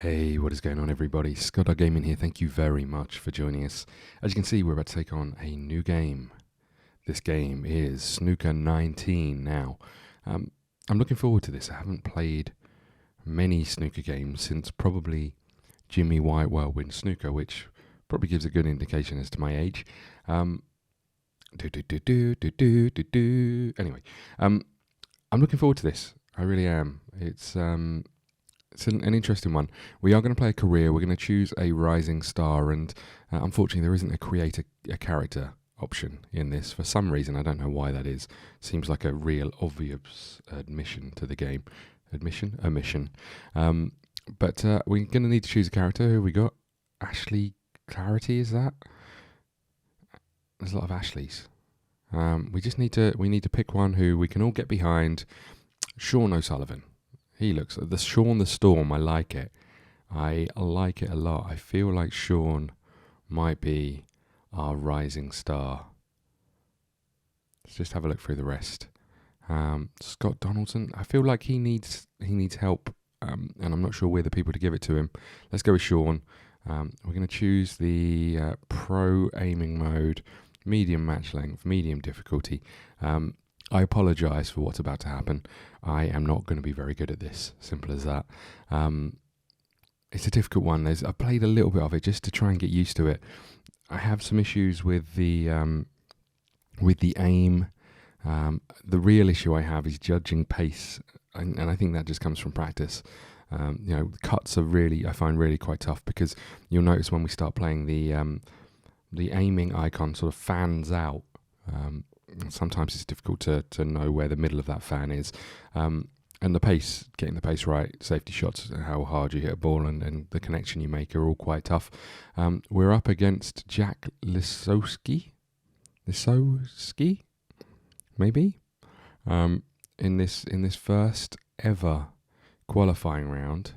Hey, what is going on, everybody? ScottDogGaming here. Thank you very much for joining us. As you can see, we're about to take on a new game. This game is Snooker 19 now. I'm looking forward to this. I haven't played many snooker games since probably Jimmy White Whirlwind Snooker, which probably gives a good indication as to my age. Anyway, I'm looking forward to this. I really am. It's an interesting one. We are going to play a career. We're going to choose a rising star, and unfortunately, there isn't a create a character option in this for some reason. I don't know why that is. Seems like a real obvious admission to the game. Omission. But we're going to need to choose a character. Who have we got? Ashley Clarity, is that? There's a lot of Ashleys. We need to pick one who we can all get behind. Sean O'Sullivan. He looks the Sean the Storm. I like it. I like it a lot. I feel like Sean might be our rising star. Let's just have a look through the rest. Scott Donaldson. I feel like he needs help, and I'm not sure we're the people to give it to him. Let's go with Sean. We're going to choose the pro aiming mode, medium match length, medium difficulty. I apologise for what's about to happen. I am not going to be very good at this. Simple as that. It's a difficult one. I played a little bit of it just to try and get used to it. I have some issues with the aim. The real issue I have is judging pace, and I think that just comes from practice. Cuts are I find really quite tough, because you'll notice when we start playing the aiming icon sort of fans out. Sometimes it's difficult to know where the middle of that fan is. And the pace, getting the pace right, safety shots, how hard you hit a ball, and the connection you make are all quite tough. We're up against Jack Lisowski, maybe, in this first ever qualifying round.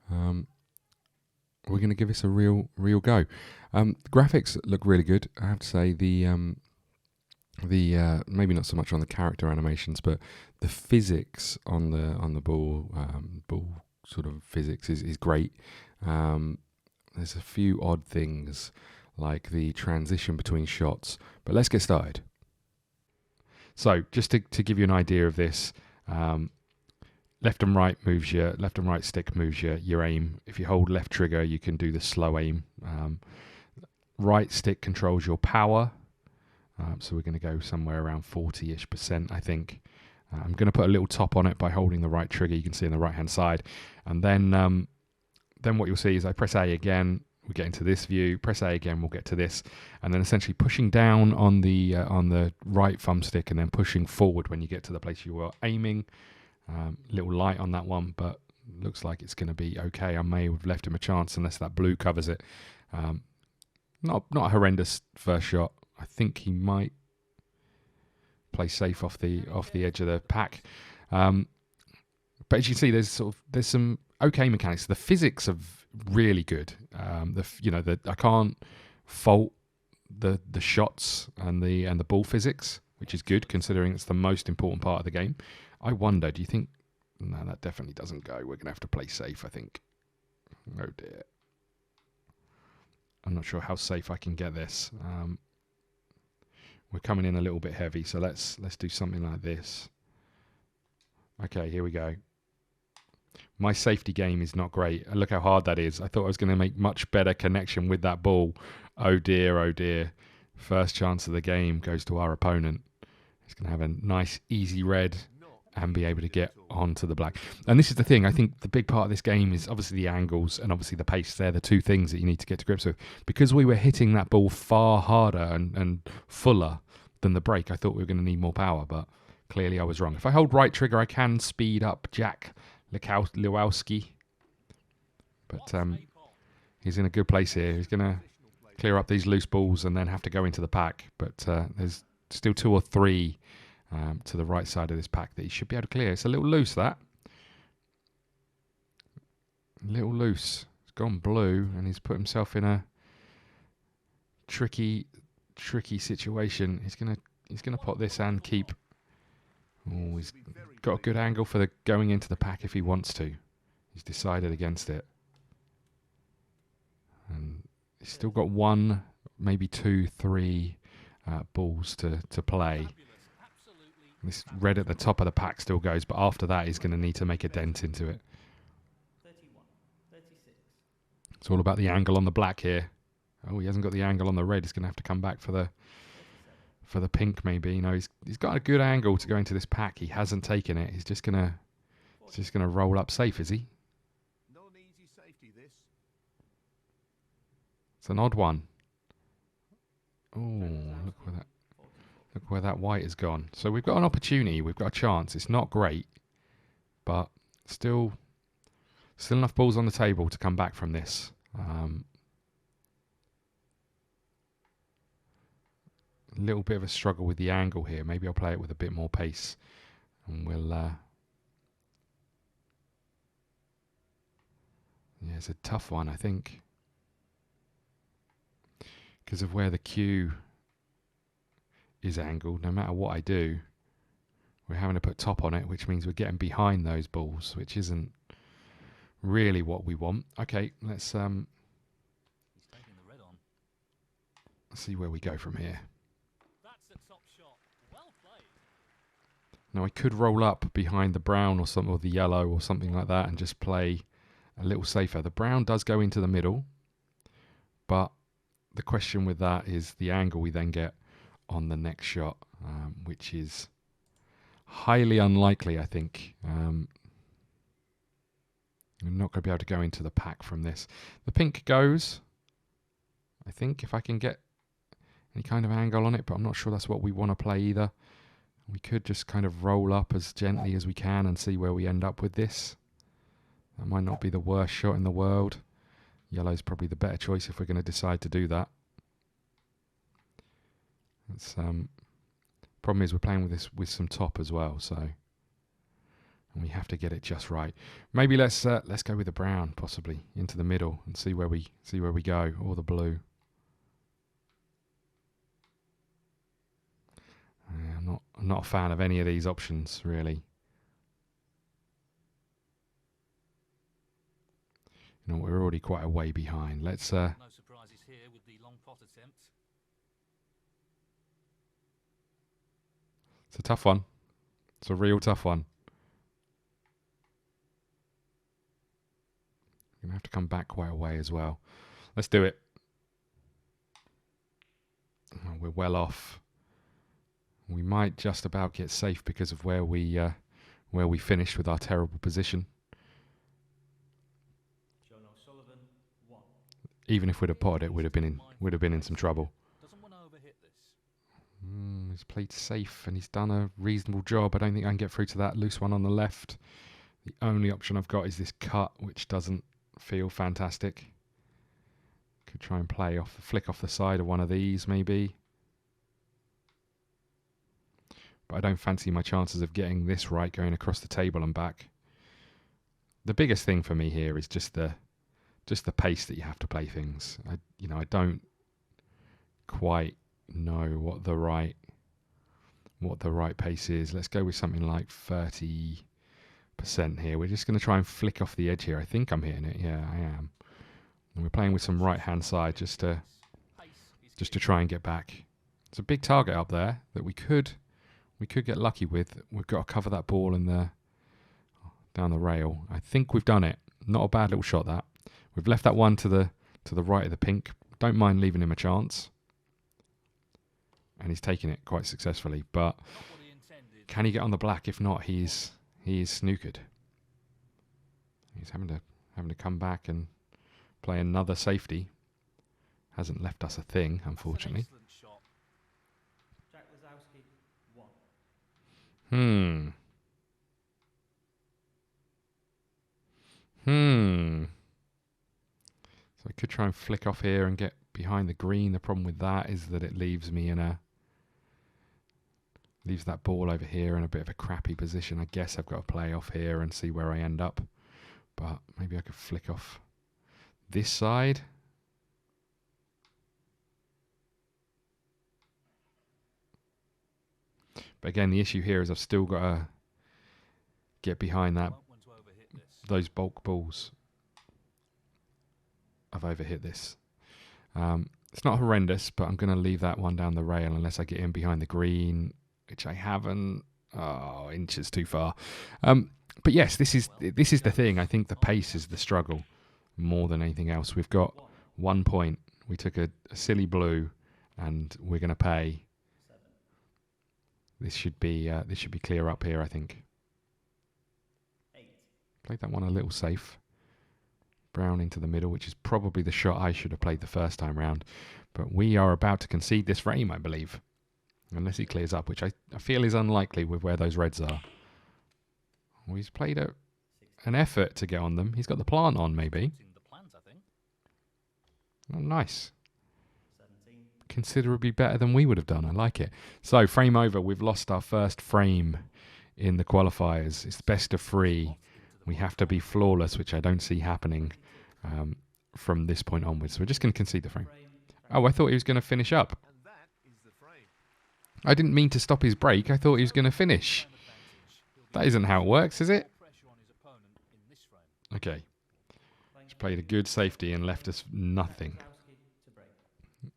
We're going to give this a real go. The graphics look really good. I have to say the maybe not so much on the character animations, but the physics on the ball sort of physics is great. There's a few odd things like the transition between shots, but let's get started. So just to give you an idea of this, left and right stick moves your aim. If you hold left trigger, you can do the slow aim. Right stick controls your power. So we're going to go somewhere around 40-ish%, I think. I'm going to put a little top on it by holding the right trigger. You can see on the right-hand side. And then what you'll see is I press A again, we get into this view. Press A again, we'll get to this. And then essentially pushing down on the right thumbstick and then pushing forward when you get to the place you were aiming. Little light on that one, but looks like it's going to be okay. I may have left him a chance unless that blue covers it. Not a horrendous first shot. I think he might play safe off the edge of the pack, but as you see, there's some okay mechanics. The physics are really good. I can't fault the shots and the ball physics, which is good considering it's the most important part of the game. I wonder, do you think? No, that definitely doesn't go. We're gonna have to play safe, I think. Oh dear, I'm not sure how safe I can get this. We're coming in a little bit heavy, so let's do something like this. Okay, here we go. My safety game is not great. Look how hard that is. I thought I was going to make much better connection with that ball. Oh dear, oh dear. First chance of the game goes to our opponent. He's going to have a nice, easy red and be able to get onto the black. And this is the thing. I think the big part of this game is obviously the angles and obviously the pace. They're the two things that you need to get to grips with. Because we were hitting that ball far harder and fuller than the break, I thought we were going to need more power, but clearly I was wrong. If I hold right trigger, I can speed up Jack Lewowski. But he's in a good place here. He's going to clear up these loose balls and then have to go into the pack. But there's still 2 or 3 to the right side of this pack that he should be able to clear. It's a little loose, that. A little loose. It's gone blue, and he's put himself in a tricky situation. He's gonna pot this and keep. Oh, he's got a good angle for the going into the pack if he wants to. He's decided against it. he's still got one, maybe two, three balls to play. This red at the top of the pack still goes, but after that he's going to need to make a dent into it. It's all about the angle on the black here. Oh, he hasn't got the angle on the red. He's going to have to come back for the pink maybe. You know, he's got a good angle to go into this pack. He hasn't taken it. He's just gonna roll up safe, is he? It's an odd one. Oh, look where that white has gone. So we've got an opportunity. We've got a chance. It's not great, but still enough balls on the table to come back from this. A little bit of a struggle with the angle here. Maybe I'll play it with a bit more pace, and we'll. Yeah, it's a tough one, I think, because of where the cue is angled. No matter what I do, we're having to put top on it, which means we're getting behind those balls, which isn't really what we want. Okay, let's see where we go from here. Now I could roll up behind the brown or something, or the yellow or something like that, and just play a little safer. The brown does go into the middle, but the question with that is the angle we then get on the next shot, which is highly unlikely, I think. I'm not going to be able to go into the pack from this. The pink goes, I think, if I can get any kind of angle on it, but I'm not sure that's what we want to play either. We could just kind of roll up as gently as we can and see where we end up with this. That might not be the worst shot in the world. Yellow's probably the better choice if we're going to decide to do that. It's, problem is we're playing with this with some top as well, so, and we have to get it just right. Maybe let's go with the brown, possibly into the middle, and see where we go, or the blue. I'm not a fan of any of these options, really. You know, we're already quite a way behind. Let's. No surprises here with the long pot attempt. It's a tough one. It's a real tough one. You're gonna have to come back quite a way as well. Let's do it. Oh, we're well off. We might just about get safe because of where we finished with our terrible position. Even if we'd have potted it, we'd have been in some trouble. He's played safe and he's done a reasonable job. I don't think I can get through to that loose one on the left. The only option I've got is this cut, which doesn't feel fantastic. Could try and play off the flick off the side of one of these, maybe. But I don't fancy my chances of getting this right going across the table and back. The biggest thing for me here is just the pace that you have to play things. I don't quite know what the right pace is. Let's go with something like 30% here. We're just going to try and flick off the edge here. I think I'm hitting it. Yeah, I am. And we're playing with some right hand side just to try and get back. It's a big target up there that we could get lucky with. We've got to cover that ball down the rail. I think we've done it. Not a bad little shot, that. We've left that one to the right of the pink. Don't mind leaving him a chance. And he's taking it quite successfully. But can he get on the black? If not, he's snookered. He's having to come back and play another safety. Hasn't left us a thing, unfortunately. So I could try and flick off here and get behind the green. The problem with that is that it leaves me leaves that ball over here in a bit of a crappy position. I guess I've got to play off here and see where I end up. But maybe I could flick off this side. But again, the issue here is I've still got to get behind those bulk balls. I've overhit this. It's not horrendous, but I'm going to leave that one down the rail unless I get in behind the green, which I haven't. Oh, inches too far. But yes, this is the thing. I think the pace is the struggle more than anything else. We've got 1 point. We took a silly blue, and we're going to pay. This should be clear up here, I think. Played that one a little safe. Brown into the middle, which is probably the shot I should have played the first time round. But we are about to concede this frame, I believe. Unless he clears up, which I feel is unlikely with where those reds are. Well, he's played an effort to get on them. He's got the plant on, maybe. Oh, nice. Considerably better than we would have done. I like it. So, frame over. We've lost our first frame in the qualifiers. It's best of 3. We have to be flawless, which I don't see happening from this point onwards. So we're just going to concede the frame. Oh, I thought he was going to finish up. I didn't mean to stop his break. I thought he was going to finish. That isn't how it works, is it? Okay. He's played a good safety and left us nothing.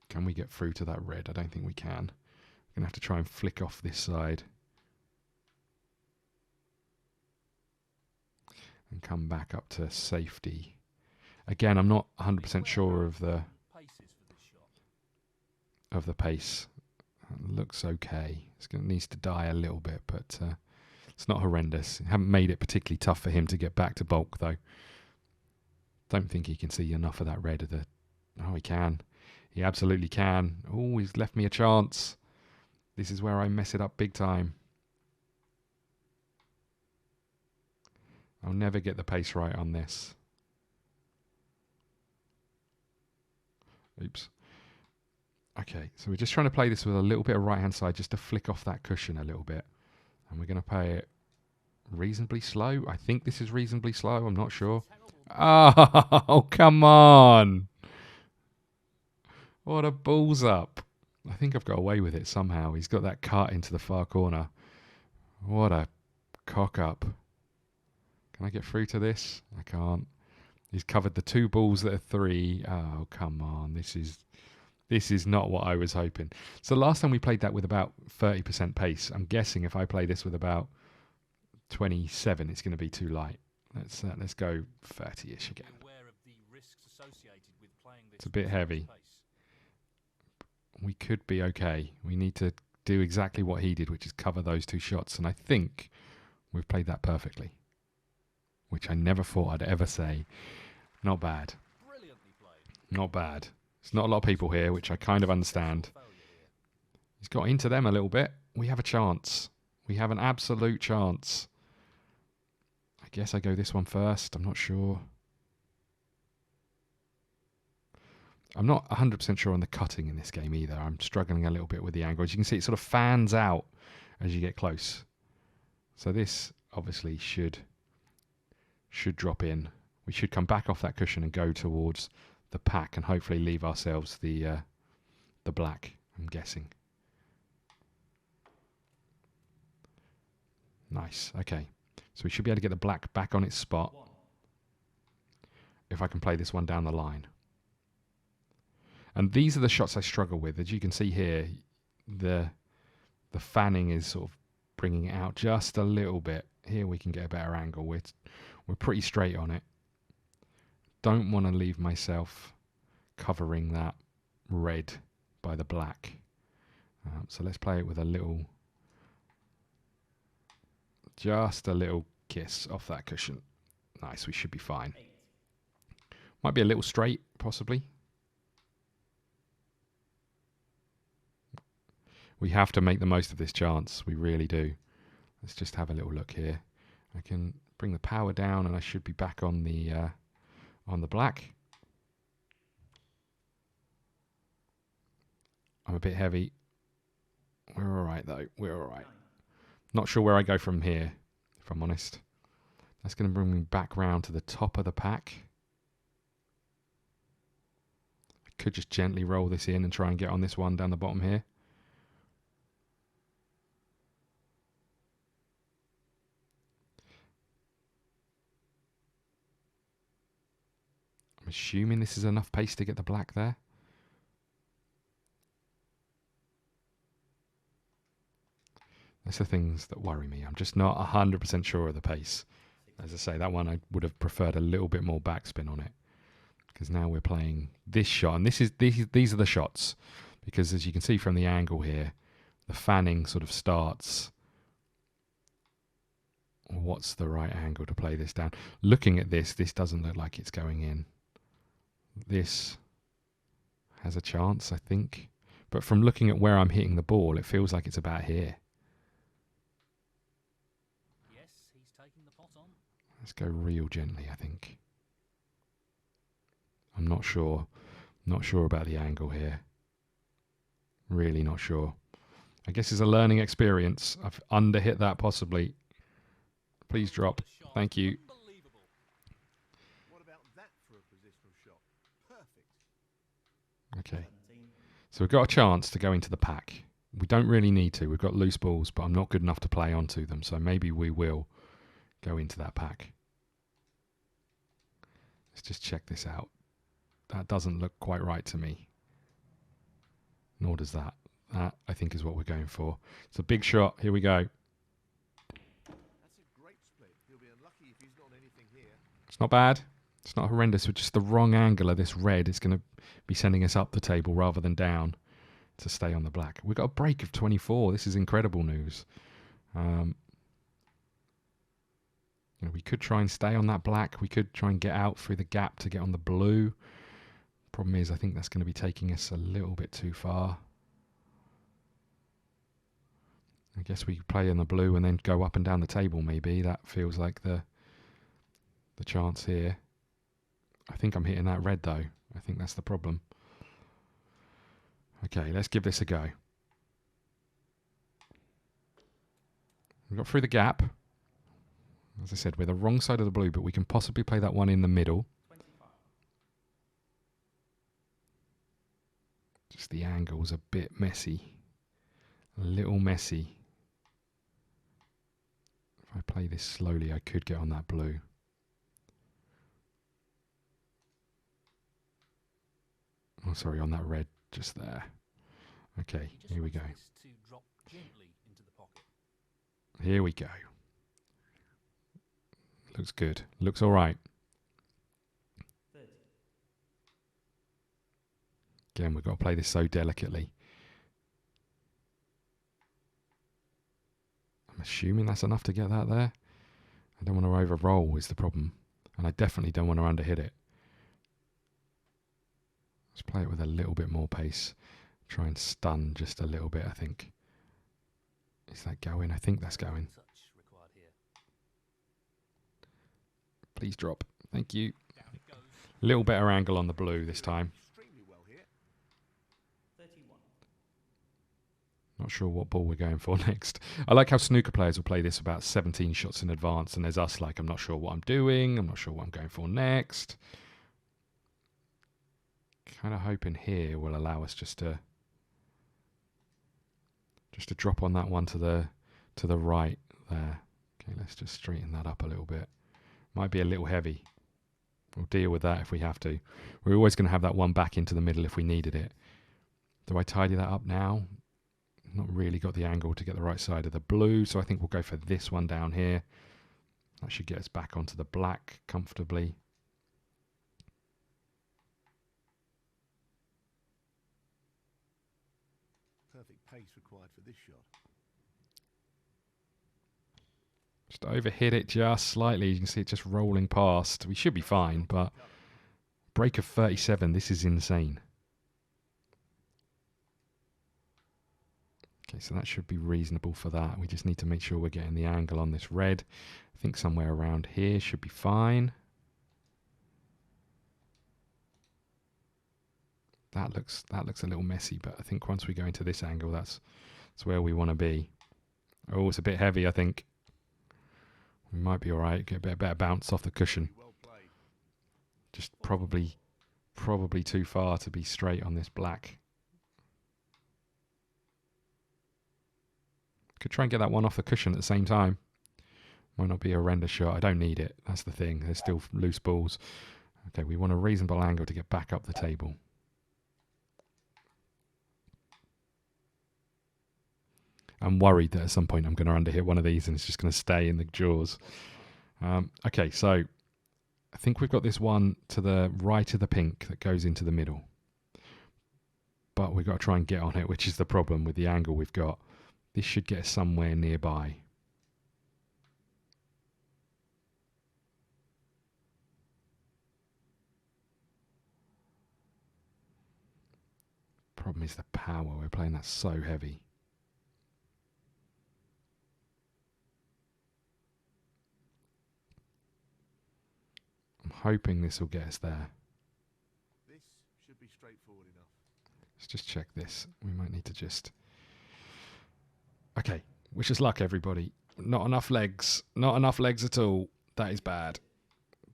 Can we get through to that red? I don't think we can. We're going to have to try and flick off this side. And come back up to safety. Again, I'm not 100% sure of the pace. It looks okay. Needs to die a little bit, but it's not horrendous. Haven't made it particularly tough for him to get back to bulk, though. Don't think he can see enough of that red. Oh, he can. He absolutely can. Oh, he's left me a chance. This is where I mess it up big time. I'll never get the pace right on this. Oops. Okay, so we're just trying to play this with a little bit of right-hand side just to flick off that cushion a little bit. And we're going to play it reasonably slow. I think this is reasonably slow. I'm not sure. Oh, come on. What a balls up. I think I've got away with it somehow. He's got that cut into the far corner. What a cock up. Can I get through to this? I can't. He's covered the 2 balls that are 3. Oh, come on. This is not what I was hoping. So last time we played that with about 30% pace. I'm guessing if I play this with about 27, it's going to be too light. Let's go 30-ish again. It's a bit heavy. We could be okay. We need to do exactly what he did, which is cover those 2 shots. And I think we've played that perfectly. Which I never thought I'd ever say. Not bad. Not bad. There's not a lot of people here, which I kind of understand. He's got into them a little bit. We have a chance. We have an absolute chance. I guess I go this one first. I'm not sure. I'm not 100% sure on the cutting in this game either. I'm struggling a little bit with the angle. As you can see, it sort of fans out as you get close. So this obviously should drop in. We should come back off that cushion and go towards the pack and hopefully leave ourselves the black, I'm guessing. Nice, okay. So we should be able to get the black back on its spot if I can play this one down the line. And these are the shots I struggle with. As you can see here, the fanning is sort of bringing it out just a little bit. Here we can get a better angle. We're pretty straight on it. Don't want to leave myself covering that red by the black. So let's play it with just a little kiss off that cushion. Nice, we should be fine. Might be a little straight, possibly. We have to make the most of this chance. We really do. Let's just have a little look here. I can bring the power down and I should be back on the black. I'm a bit heavy. We're all right, though. We're all right. Not sure where I go from here, if I'm honest. That's going to bring me back round to the top of the pack. I could just gently roll this in and try and get on this one down the bottom here. I'm assuming this is enough pace to get the black there. That's the things that worry me. I'm just not 100% sure of the pace. As I say, that one I would have preferred a little bit more backspin on it, because now we're playing this shot, and these are the shots, because as you can see from the angle here, the fanning sort of starts. What's the right angle to play this down? Looking at this doesn't look like it's going in. This has a chance, I think, but from looking at where I'm hitting the ball, it feels like it's about here. Yes, he's taking the pot on. Let's go real gently, I think. I'm not sure. Not sure about the angle here. Really not sure. I guess it's a learning experience. I've underhit that possibly. Please drop. Thank you. What about that for a positional shot? Perfect. Okay. So we've got a chance to go into the pack. We don't really need to. We've got loose balls, but I'm not good enough to play onto them. So maybe we will go into that pack. Let's just check this out. That doesn't look quite right to me. Nor does that. That, I think, is what we're going for. It's a big shot. Here we go. That's a great split. He'll be unlucky if he's not on anything here. It's not bad. It's not horrendous. With just the wrong angle of this red, it's going to be sending us up the table rather than down to stay on the black. We've got a break of 24. This is incredible news. You know, we could try and stay on that black. We could try and get out through the gap to get on the blue. Problem is, I think that's going to be taking us a little bit too far. I guess we could play in the blue and then go up and down the table maybe. That feels like the chance here. I think I'm hitting that red though. I think that's the problem. Okay, let's give this a go. We got through the gap. As I said, we're the wrong side of the blue, but we can possibly play that one in the middle. 25. Just the angle's a bit messy. A little messy. If I play this slowly, I could get on that blue. Oh, sorry, on that red just there. Okay, here we go. To drop gently into the pocket. Here we go. Looks good. Looks all right. 30. Again, we've got to play this so delicately. I'm assuming that's enough to get that there. I don't want to over-roll is the problem. And I definitely don't want to under-hit it. Let's play it with a little bit more pace. Try and stun just a little bit, I think. Is that going? I think that's going. Touch required here. Please drop. Thank you. Down it goes. Little better angle on the blue this time. Extremely well here. 31. Not sure what ball we're going for next. I like how snooker players will play this about 17 shots in advance, and there's us like, I'm not sure what I'm doing. I'm not sure what I'm going for next. Kind of hoping here will allow us just to drop on that one to the right there. Okay, let's just straighten that up a little bit. Might be a little heavy. We'll deal with that if we have to. We're always going to have that one back into the middle if we needed it. Do I tidy that up now? Not really got the angle to get the right side of the blue, so I think we'll go for this one down here. That should get us back onto the black comfortably. Perfect pace required for this shot. Just overhit it just slightly. You can see it just rolling past. We should be fine, but break of 37. This is insane. Okay, so that should be reasonable for that. We just need to make sure we're getting the angle on this red. I think somewhere around here should be fine. That looks a little messy, but I think once we go into this angle, that's where we want to be. Oh, it's a bit heavy, I think. We might be all right. Get a bit better bounce off the cushion. Well played. Just probably too far to be straight on this black. Could try and get that one off the cushion at the same time. Might not be a horrendous shot. I don't need it. That's the thing. There's still loose balls. Okay, we want a reasonable angle to get back up the table. I'm worried that at some point I'm going to underhit one of these and it's just going to stay in the jaws. Okay, so I think we've got this one to the right of the pink that goes into the middle. But we've got to try and get on it, which is the problem with the angle we've got. This should get us somewhere nearby. Problem is the power. We're playing that so heavy. I'm hoping this will get us there. This should be straightforward enough. Let's just check this. We might need to just... Okay, wish us luck, everybody. Not enough legs. Not enough legs at all. That is bad.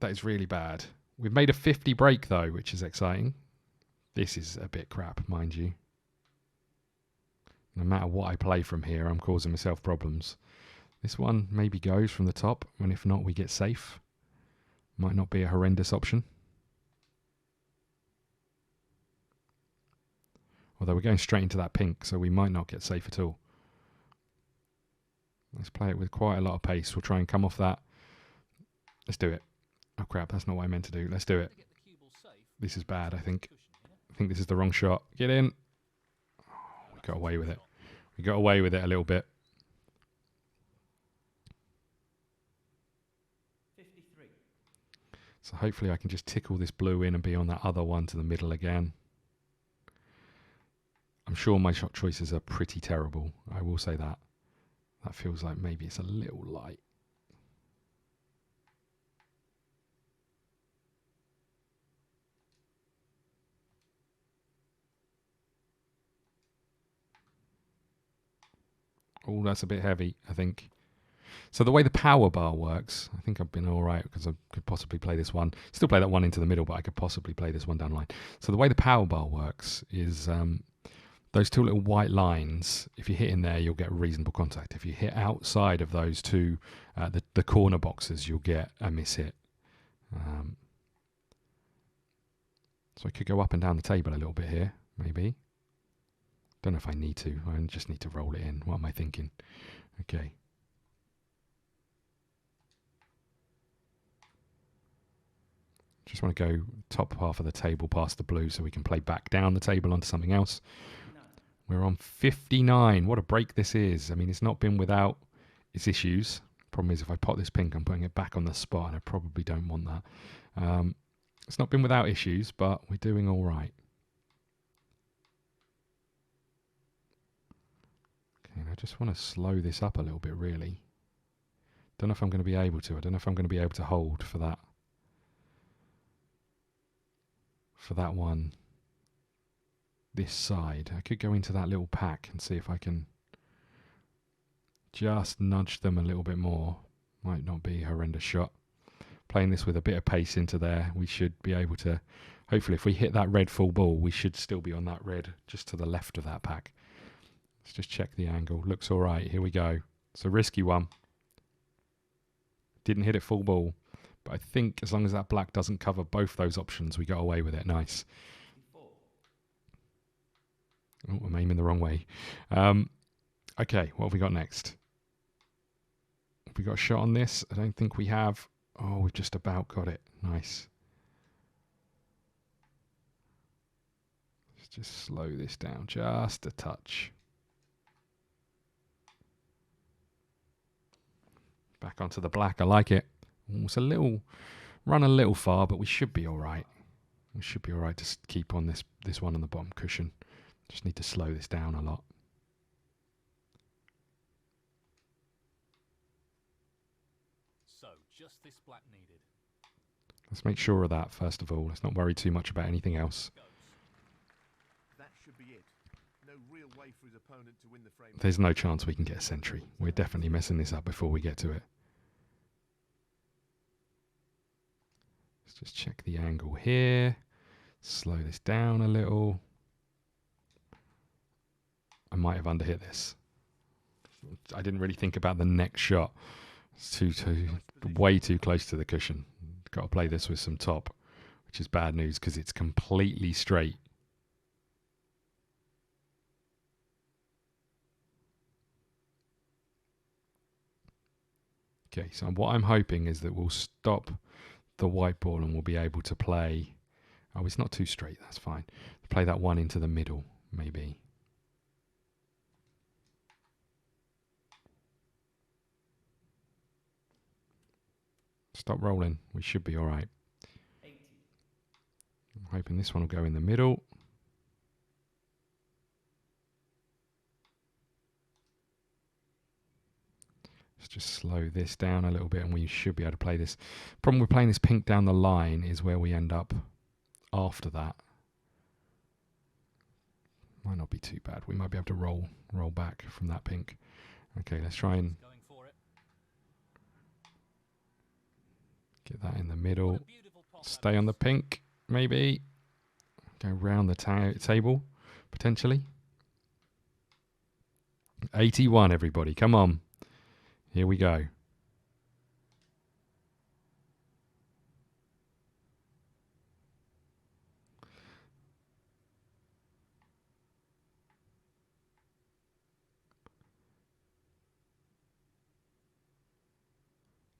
That is really bad. We've made a 50 break, though, which is exciting. This is a bit crap, mind you. No matter what I play from here, I'm causing myself problems. This one maybe goes from the top, and if not, we get safe. Might not be a horrendous option. Although we're going straight into that pink, so we might not get safe at all. Let's play it with quite a lot of pace. We'll try and come off that. Let's do it. Oh crap, that's not what I meant to do. Let's do it. This is bad, I think. I think this is the wrong shot. Get in. Oh, we got away with it. We got away with it a little bit. 53. So hopefully I can just tickle this blue in and be on that other one to the middle again. I'm sure my shot choices are pretty terrible. I will say that. That feels like maybe it's a little light. Oh, that's a bit heavy, I think. So the way the power bar works, I think I've been all right because I could possibly play this one. Still play that one into the middle, but I could possibly play this one down the line. So the way the power bar works is those two little white lines, if you hit in there, you'll get reasonable contact. If you hit outside of those two, the corner boxes, you'll get a miss hit. So I could go up and down the table a little bit here, maybe. Don't know if I need to. I just need to roll it in. What am I thinking? Okay. Just want to go top half of the table past the blue so we can play back down the table onto something else. We're on 59. What a break this is. I mean, it's not been without its issues. Problem is, if I pot this pink, I'm putting it back on the spot, and I probably don't want that. It's not been without issues, but we're doing all right. Okay, and I just want to slow this up a little bit, really. Don't know if I'm going to be able to. I don't know if I'm going to be able to hold for that. For that one. This side. I could go into that little pack and see if I can just nudge them a little bit more. Might not be a horrendous shot. Playing this with a bit of pace into there, we should be able to, hopefully if we hit that red full ball, we should still be on that red just to the left of that pack. Let's just check the angle. Looks all right. Here we go. It's a risky one. Didn't hit it full ball, but I think as long as that black doesn't cover both those options, we got away with it. Nice. Oh, I'm aiming the wrong way. Okay, what have we got next? Have we got a shot on this? I don't think we have. Oh, we've just about got it. Nice. Let's just slow this down just a touch. Back onto the black. I like it. It's a little, run a little far, but we should be all right. We should be all right to keep on this one on the bottom cushion. Just need to slow this down a lot. So, just this black needed. Let's make sure of that first of all. Let's not worry too much about anything else. That should be it. No real way for his opponent to win the frame. There's no chance we can get a century. We're definitely messing this up before we get to it. Let's just check the angle here. Slow this down a little. I might have underhit this. I didn't really think about the next shot. It's way too close to the cushion. Got to play this with some top, which is bad news because it's completely straight. Okay, so what I'm hoping is that we'll stop the white ball and we'll be able to play... Oh, it's not too straight, that's fine. Play that one into the middle, maybe. Stop rolling, we should be alright. I'm hoping this one will go in the middle. Let's just slow this down a little bit and we should be able to play this. Problem with playing this pink down the line is where we end up after that. Might not be too bad. We might be able to roll back from that pink. Okay, let's try and get that in the middle. Stay on the pink, maybe. Go round the table, potentially. 81, everybody. Come on. Here we go.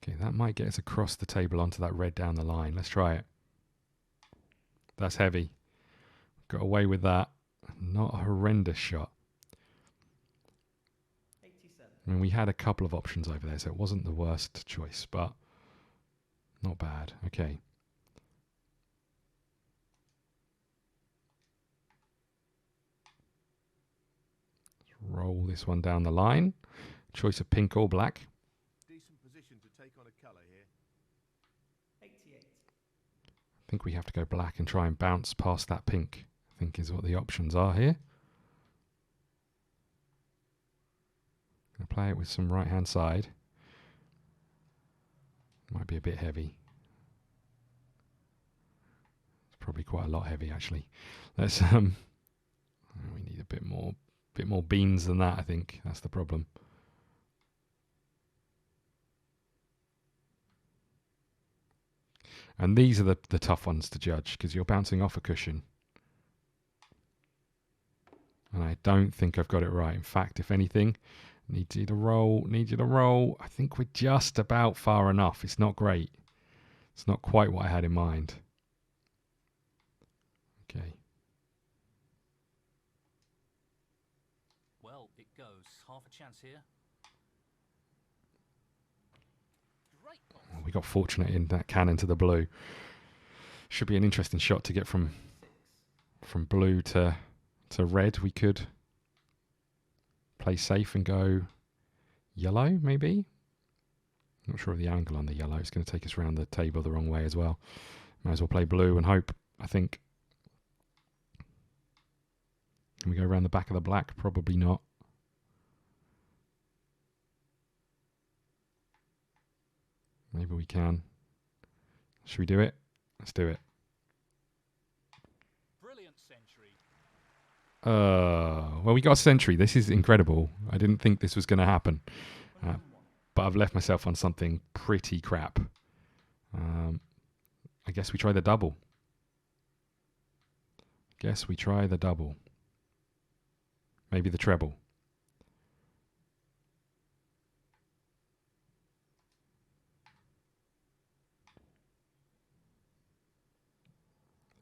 Okay, that might get us across the table onto that red down the line. Let's try it. That's heavy. Got away with that. Not a horrendous shot. 87. I mean, we had a couple of options over there, so it wasn't the worst choice, but not bad. Okay. Let's roll this one down the line. Choice of pink or black. Decent position to take on a colour here. 88. I think we have to go black and try and bounce past that pink, I think is what the options are here. Going to play it with some right-hand side. Might be a bit heavy. It's probably quite a lot heavy, actually. Let's we need a bit more beans than that, I think. That's the problem. And these are the tough ones to judge because you're bouncing off a cushion. And I don't think I've got it right. In fact, if anything, need you to roll. I think we're just about far enough. It's not great. It's not quite what I had in mind. Okay. Well, it goes. Half a chance here. Great ball. Well, we got fortunate in that cannon to the blue. Should be an interesting shot to get from blue to red. We could play safe and go yellow, maybe. Not sure of the angle on the yellow. It's going to take us around the table the wrong way as well. Might as well play blue and hope, I think. Can we go around the back of the black? Probably not. Maybe we can. Should we do it? Let's do it. Brilliant century. Well, we got a century. This is incredible. I didn't think this was going to happen. But I've left myself on something pretty crap. I guess we try the double. Maybe the treble.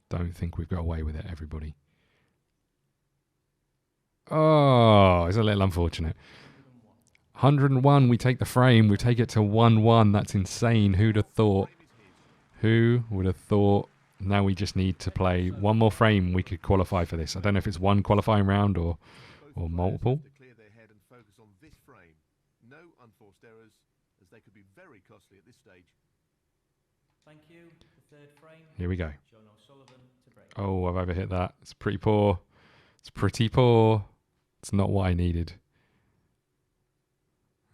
Don't think we've got away with it, everybody. Oh, it's a little unfortunate. 101, we take the frame. We take it to 1-1. That's insane. Who'd have thought? Who would have thought? Now we just need to play one more frame. We could qualify for this. I don't know if it's one qualifying round or multiple. To clear their head and focus on this frame. No unforced errors, as they could be very costly at this stage. Thank you. The third frame. Here we go. John O'Sullivan to break. Oh, I've overhit that. It's pretty poor. It's pretty poor. It's not what I needed.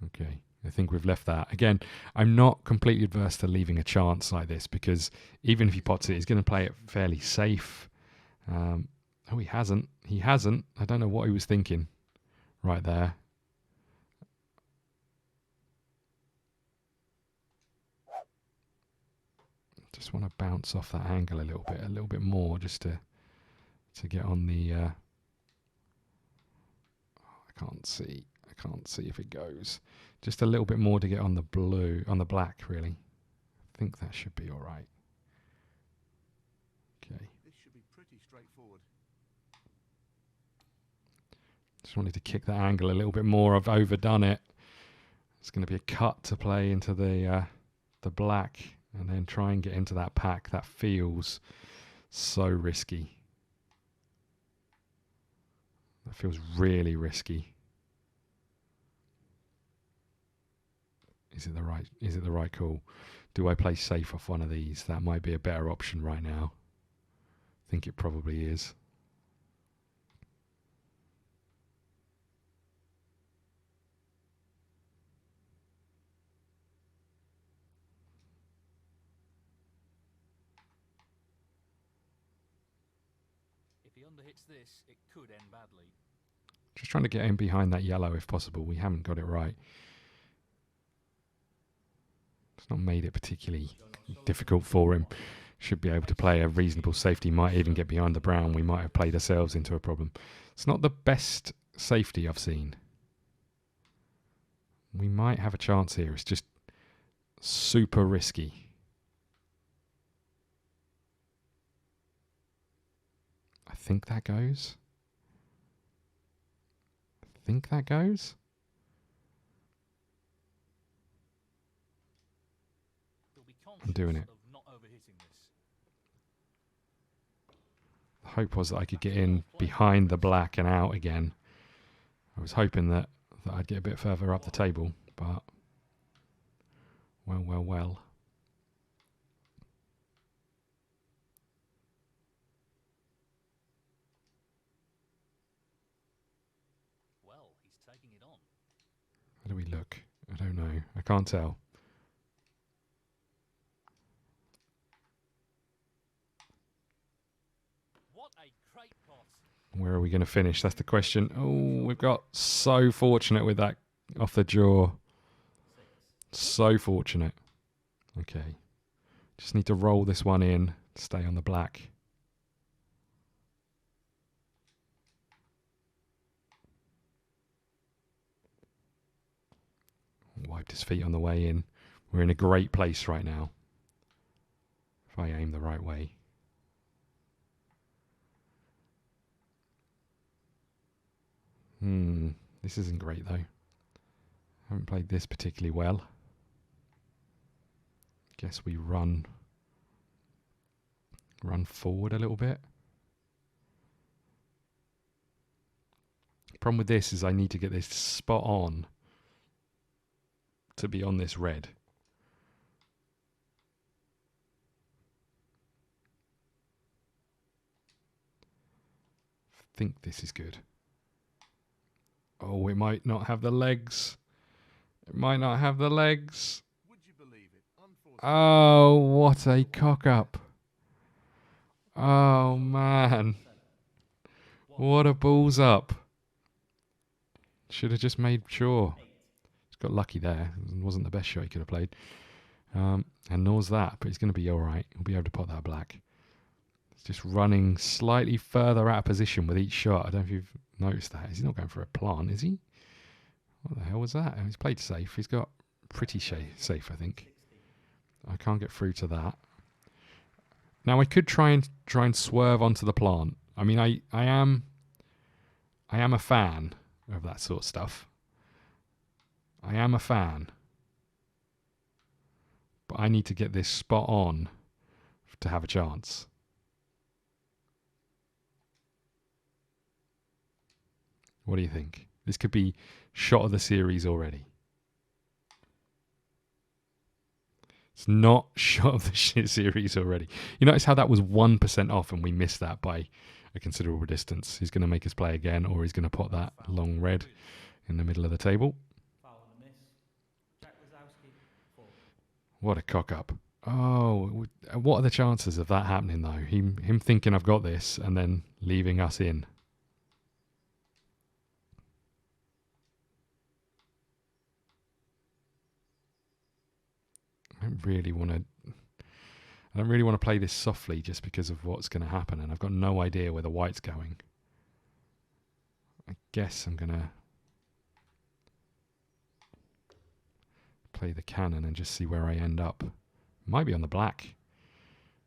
Okay, I think we've left that. Again, I'm not completely adverse to leaving a chance like this because even if he pots it, he's going to play it fairly safe. Oh, he hasn't. He hasn't. I don't know what he was thinking right there. Just want to bounce off that angle a little bit more just to get on the... I can't see. I can't see if it goes. Just a little bit more to get on the blue, on the black, really. I think that should be all right. Okay. This should be pretty straightforward. Just wanted to kick that angle a little bit more. I've overdone it. It's going to be a cut to play into the black and then try and get into that pack. That feels so risky. That feels really risky. Is it the right call? Do I play safe off one of these? That might be a better option right now. I think it probably is. If he underhits this, it could end badly. Just trying to get in behind that yellow if possible. We haven't got it right. It's not made it particularly difficult for him. Should be able to play a reasonable safety. Might even get behind the brown. We might have played ourselves into a problem. It's not the best safety I've seen. We might have a chance here. It's just super risky. I think that goes. He'll be I'm doing conscious it. of not overhitting this. The hope was that I could get in behind the black and out again. I was hoping that I'd get a bit further up the table, but well. Well, he's taking it on. How do we look? I don't know. I can't tell. What a great pot. Where are we going to finish? That's the question. Oh, we've got so fortunate with that off the jaw. So fortunate. Okay. Just need to roll this one in. Stay on the black. Wiped his feet on the way in. We're in a great place right now. If I aim the right way. This isn't great though. Haven't played this particularly well. Guess we run forward a little bit. Problem with this is I need to get this spot on to be on this red. I think this is good. Oh, it might not have the legs. It might not have the legs. Would you believe it? Unfortunately, Oh, what a cock up. Oh, man. What a balls up. Should have just made sure. He's got lucky there. It wasn't the best shot he could have played. And nor's that, but he's going to be all right. He'll be able to pot that black. He's just running slightly further out of position with each shot. I don't know if you've noticed that. He's not going for a plant, is he? What the hell was that? He's played safe. He's got pretty safe, I think. I can't get through to that. Now I could try and swerve onto the plant. I mean, I am a fan of that sort of stuff. I am a fan. But I need to get this spot on to have a chance. What do you think? This could be shot of the series already. It's not shot of the shit series already. You notice how that was 1% off and we missed that by a considerable distance. He's going to make us play again, or he's going to pot that long red in the middle of the table. Foul and a miss. Jack Wazowski, 4. What a cock up. Oh, what are the chances of that happening though? Him thinking I've got this and then leaving us in. I don't really want to play this softly just because of what's going to happen, and I've got no idea where the white's going. I guess I'm going to play the cannon and just see where I end up. Might be on the black.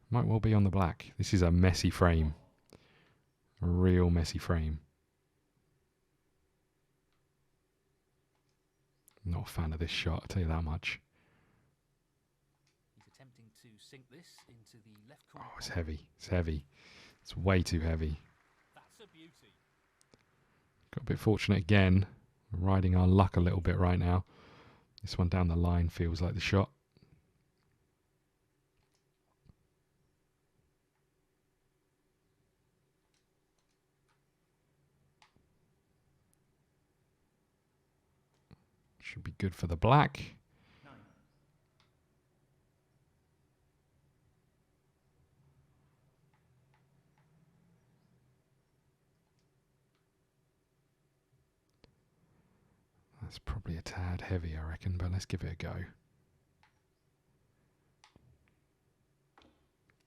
Might well be on the black. This is a messy frame. A real messy frame. Not a fan of this shot, I'll tell you that much. He's attempting to sink this into the left corner. Oh, it's heavy. It's heavy. It's way too heavy. That's a beauty. Got a bit fortunate again. We're riding our luck a little bit right now. This one down the line feels like the shot. Should be good for the black. 9. That's probably a tad heavy, I reckon, but let's give it a go.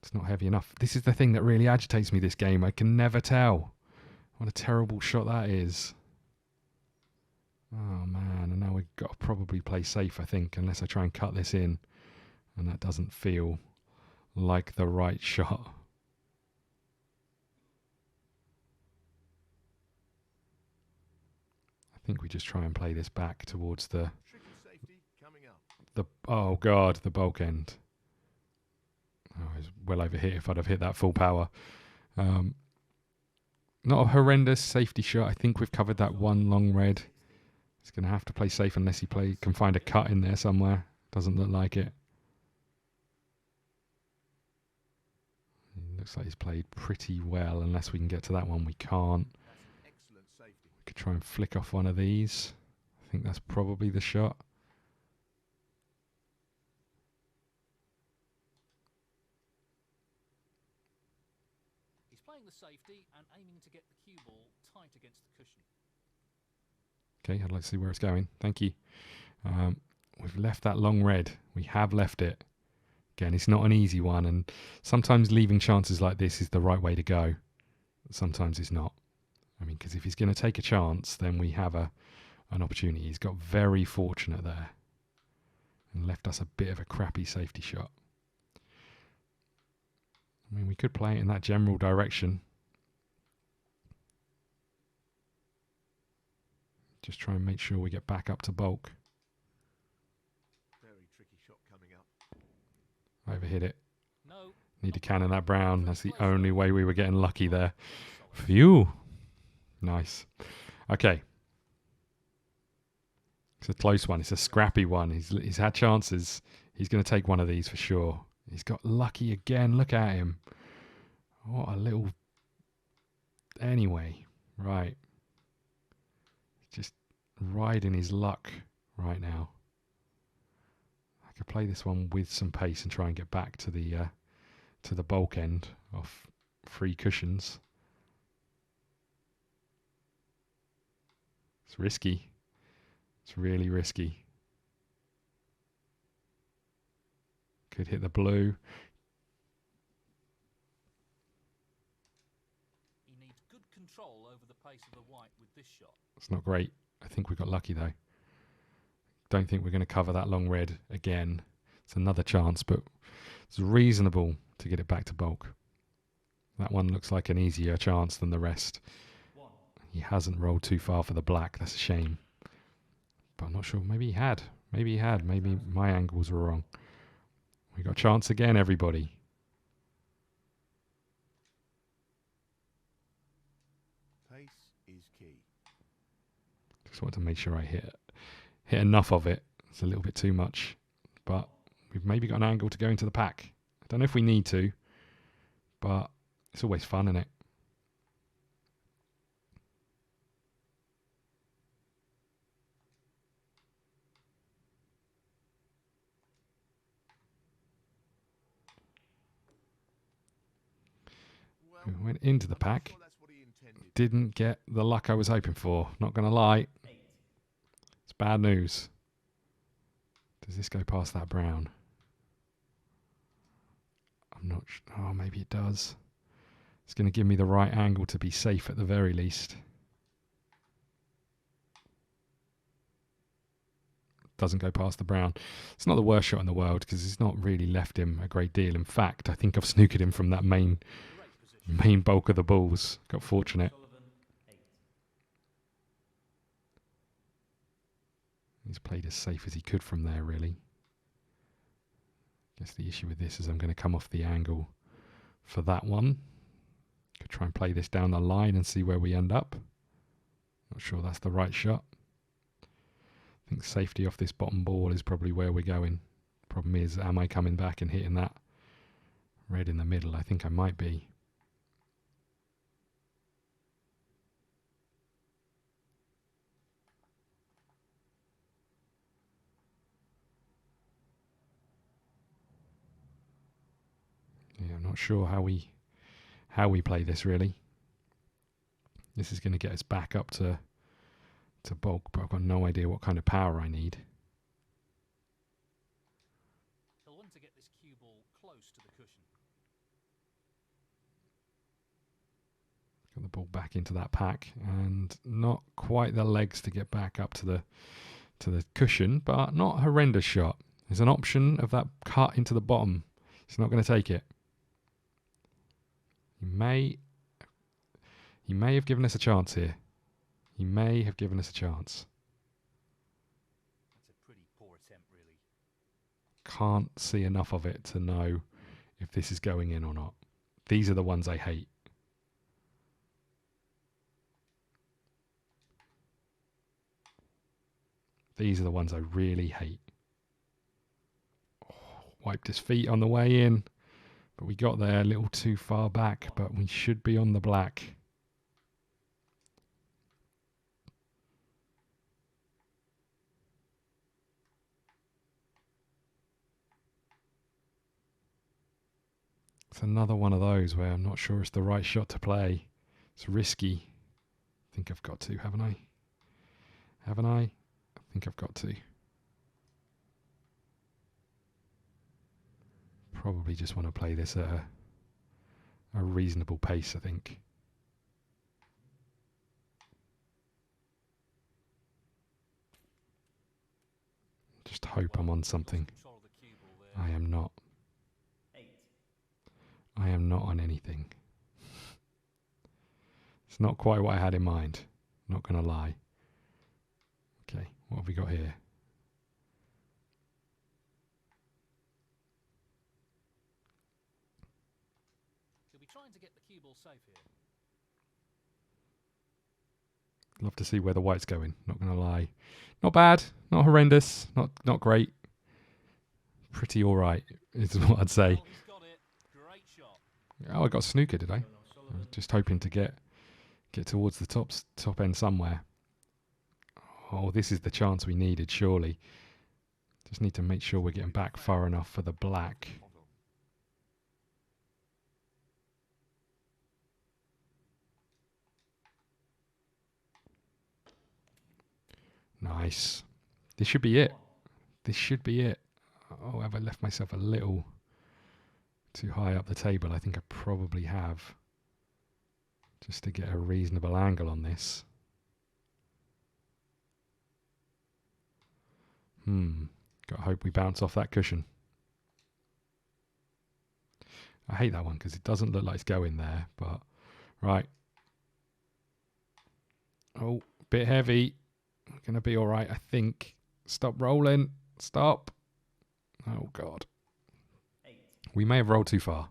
It's not heavy enough. This is the thing that really agitates me this game. I can never tell. What a terrible shot that is. Oh man, and now we've got to probably play safe, I think, unless I try and cut this in. And that doesn't feel like the right shot. I think we just try and play this back towards the oh god, the bulk end. Oh, I was well overhit if I'd have hit that full power. Not a horrendous safety shot. I think we've covered that one long red. He's going to have to play safe unless he can find a cut in there somewhere. Doesn't look like it. Looks like he's played pretty well. Unless we can get to that one, we can't. We could try and flick off one of these. I think that's probably the shot. He's playing the safety and aiming to get the cue ball tight against the cushion. Okay, I'd like to see where it's going. Thank you. We've left that long red. We have left it. Again, it's not an easy one, and sometimes leaving chances like this is the right way to go. Sometimes it's not. I mean, because if he's going to take a chance, then we have an opportunity. He's got very fortunate there and left us a bit of a crappy safety shot. I mean, we could play it in that general direction. Just try and make sure we get back up to bulk. Very tricky shot coming up. Overhit it. No. Need to cannon that brown. That's the only way we were getting lucky there. Phew. Nice. Okay. It's a close one. It's a scrappy one. He's had chances. He's going to take one of these for sure. He's got lucky again. Look at him. What a little... Anyway. Right. Just riding his luck right now. I could play this one with some pace and try and get back to the bulk end of free cushions. It's risky. It's really risky. Could hit the blue. He needs good control over the pace of the white with this shot. It's not great. I think we got lucky though. Don't think we're going to cover that long red again. It's another chance, but it's reasonable to get it back to bulk. That one looks like an easier chance than the rest. 1. He hasn't rolled too far for the black. That's a shame. But I'm not sure. Maybe he had. Maybe he had. Maybe my angles were wrong. We got a chance again, everybody. Pace is key. Just want to make sure I hit enough of it. It's a little bit too much. But we've maybe got an angle to go into the pack. I don't know if we need to. But it's always fun, isn't it? We went into the pack. Well, that's what he intended. Didn't get the luck I was hoping for. Not going to lie. 8. It's bad news. Does this go past that brown? I'm not sure. Oh, maybe it does. It's going to give me the right angle to be safe at the very least. doesn't go past the brown. It's not the worst shot in the world because it's not really left him a great deal. In fact, I think I've snookered him from that main bulk of the balls. Got fortunate. Sullivan, 8. He's played as safe as he could from there, really. Guess the issue with this is I'm going to come off the angle for that one. Could try and play this down the line and see where we end up. Not sure that's the right shot. I think safety off this bottom ball is probably where we're going. Problem is, am I coming back and hitting that red in the middle? I think I might be. Yeah, I'm not sure how we play this really. This is going to get us back up to bulk, but I've got no idea what kind of power I need. He'll want to get this cue ball close to the cushion. Got the ball back into that pack, and not quite the legs to get back up to the cushion, but not a horrendous shot. There's an option of that cut into the bottom. He's not going to take it. He may have given us a chance here. He may have given us a chance. That's a pretty poor attempt, really. Can't see enough of it to know if this is going in or not. These are the ones I hate. These are the ones I really hate. Oh, wiped his feet on the way in, but we got there a little too far back, but we should be on the black. It's another one of those where I'm not sure it's the right shot to play. It's risky. I think I've got to, haven't I? Haven't I? I think I've got to. Probably just want to play this at a reasonable pace, I think. Just hope I'm on something. Control of the cue ball there. I am not. 8. I am not on anything. It's not quite what I had in mind. Not going to lie. Okay, what have we got here? He'll be trying to get the cue ball safe here. Love to see where the white's going. Not going to lie. Not bad. Not horrendous. Not great. Pretty all right is what I'd say. Well, he's got it. Great shot. Oh, I got snooker, did I? I was just hoping to get towards the top end somewhere. Oh, this is the chance we needed, surely. Just need to make sure we're getting back far enough for the black. Nice. This should be it. This should be it. Oh, have I left myself a little too high up the table? I think I probably have. Just to get a reasonable angle on this. Gotta hope we bounce off that cushion. I hate that one because it doesn't look like it's going there, but right. Oh, bit heavy. Gonna be alright, I think. Stop rolling. Stop. Oh god. 8. We may have rolled too far.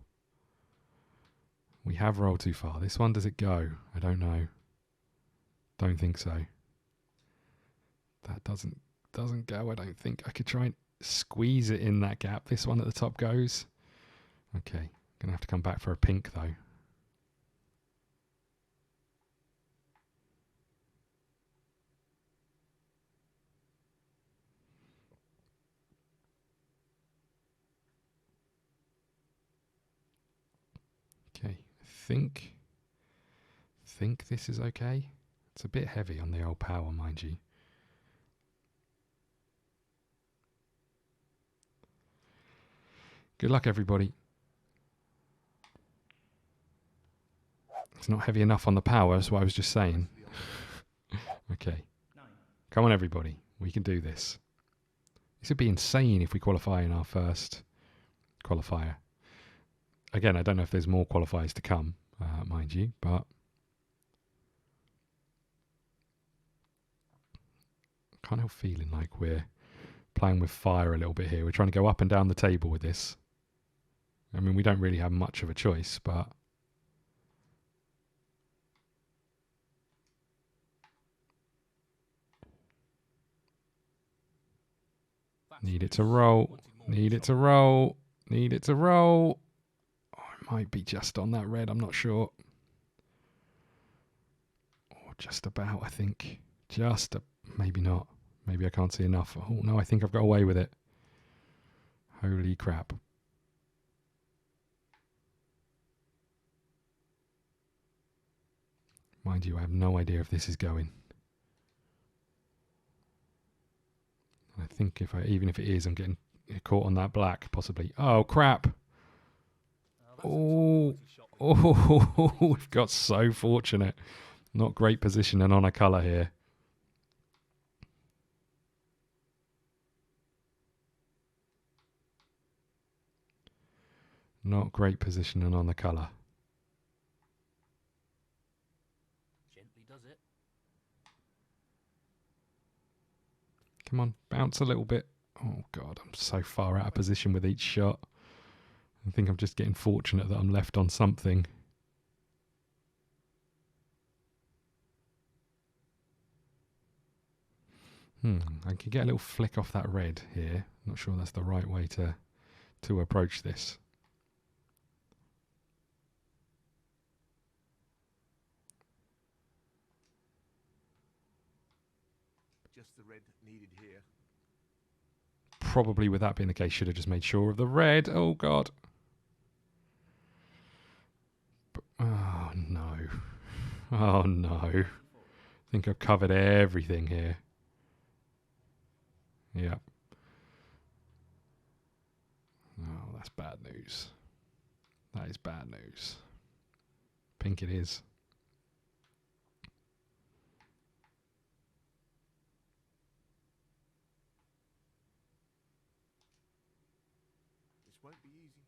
We have rolled too far. This one, does it go? I don't know. Don't think so. That doesn't go, I don't think. I could try and squeeze it in that gap. This one at the top goes. Okay. Gonna have to come back for a pink though. Okay, think this is okay. It's a bit heavy on the old power, mind you. Good luck, everybody. It's not heavy enough on the power, that's what I was just saying. Okay. 9. Come on, everybody. We can do this. This would be insane if we qualify in our first qualifier. Again, I don't know if there's more qualifiers to come, mind you, but kind of feeling like we're playing with fire a little bit here. We're trying to go up and down the table with this. I mean, we don't really have much of a choice, but need it to roll. Need it to roll. Need it to roll. Oh, it might be just on that red. I'm not sure. Or just about, I think. Maybe not. Maybe I can't see enough. Oh, no, I think I've got away with it. Holy crap. Mind you, I have no idea if this is going. I think even if it is, I'm getting caught on that black, possibly. Oh, crap. Oh, we've got so fortunate. Not great positioning on a colour here. Not great positioning on the colour. Gently does it. Come on, bounce a little bit. Oh, God, I'm so far out of position with each shot. I think I'm just getting fortunate that I'm left on something. I could get a little flick off that red here. Not sure that's the right way to approach this. Just the red needed here. Probably with that being the case, should have just made sure of the red. Oh, God. Oh, no. Oh, no. I think I've covered everything here. Yep. Oh, that's bad news. That is bad news. Pink it is. This won't be easy.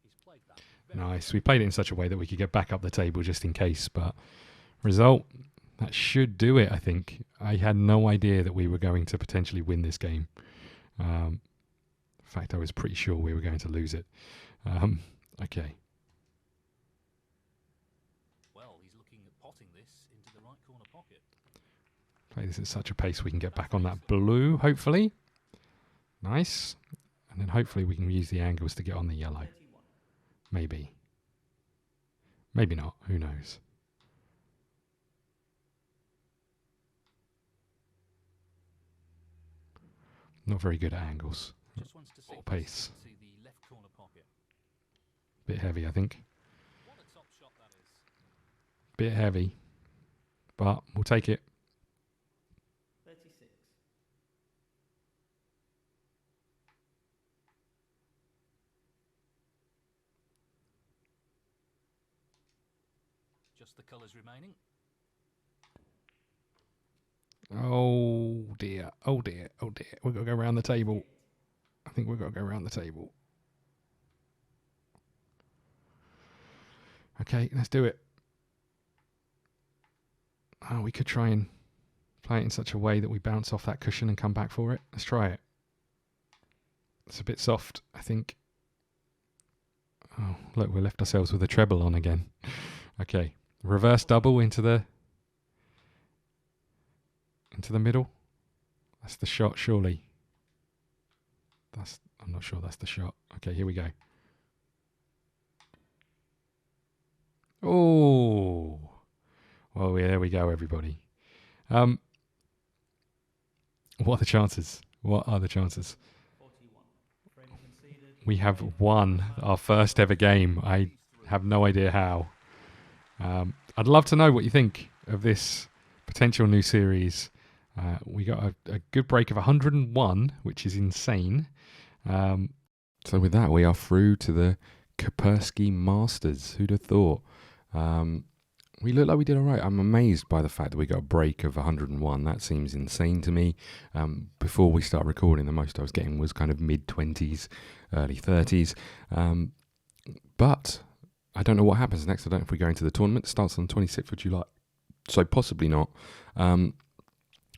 He's played that very Nice. We played it in such a way that we could get back up the table just in case, but result, that should do it, I think. I had no idea that we were going to potentially win this game. In fact, I was pretty sure we were going to lose it. Okay. well. He's looking at potting this into the right corner pocket. Play this at such a pace we can get back on that blue, hopefully. Nice. And then hopefully we can use the angles to get on the yellow. 31. Maybe. Maybe not. Who knows? Not very good at angles. Just wants to Or sink pace. this into the left corner pocket. Bit heavy, I think. What a top shot that is. Bit heavy. But we'll take it. 36. Just the colours remaining. Oh dear. Oh dear. Oh dear. We've got to go around the table. I think we've got to go around the table. Okay, let's do it. Oh, we could try and play it in such a way that we bounce off that cushion and come back for it. Let's try it. It's a bit soft, I think. Oh, look, we left ourselves with a treble on again. Okay, reverse double into the middle. That's the shot, surely. I'm not sure that's the shot. Okay, here we go. Oh, well, yeah, there we go, everybody. What are the chances? What are the chances? 41. Frame conceded. We have won our first ever game. I have no idea how. I'd love to know what you think of this potential new series. We got a good break of 101, which is insane. So with that, we are through to the Kaspersky Masters. Who'd have thought? we look like we did all right. I'm amazed by the fact that we got a break of 101. That seems insane to me. Before we start recording, the most I was getting was kind of mid-20s, early 30s. But I don't know what happens next. I don't know if we go into the tournament. It starts on the 26th of July, so possibly not.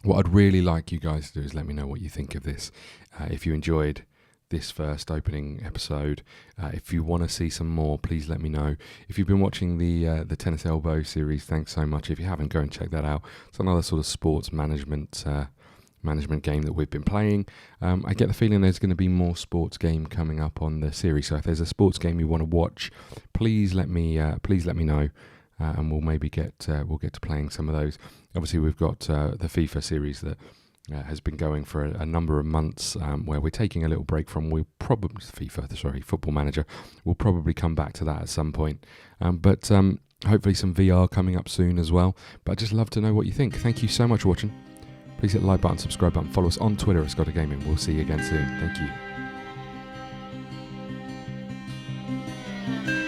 What I'd really like you guys to do is let me know what you think of this. If you enjoyed this first opening episode, if you want to see some more, please let me know. If you've been watching the Tennis Elbow series, thanks so much. If you haven't, go and check that out. It's another sort of sports management game that we've been playing. I get the feeling there's going to be more sports game coming up on the series. So if there's a sports game you want to watch, please let me know, and we'll maybe get to playing some of those. Obviously, we've got the FIFA series that has been going for a number of months, where we're taking a little break from. Football Manager. We'll probably come back to that at some point. But hopefully some VR coming up soon as well. But I'd just love to know what you think. Thank you so much for watching. Please hit the like button, subscribe button, follow us on Twitter at ScottDogGaming. We'll see you again soon. Thank you.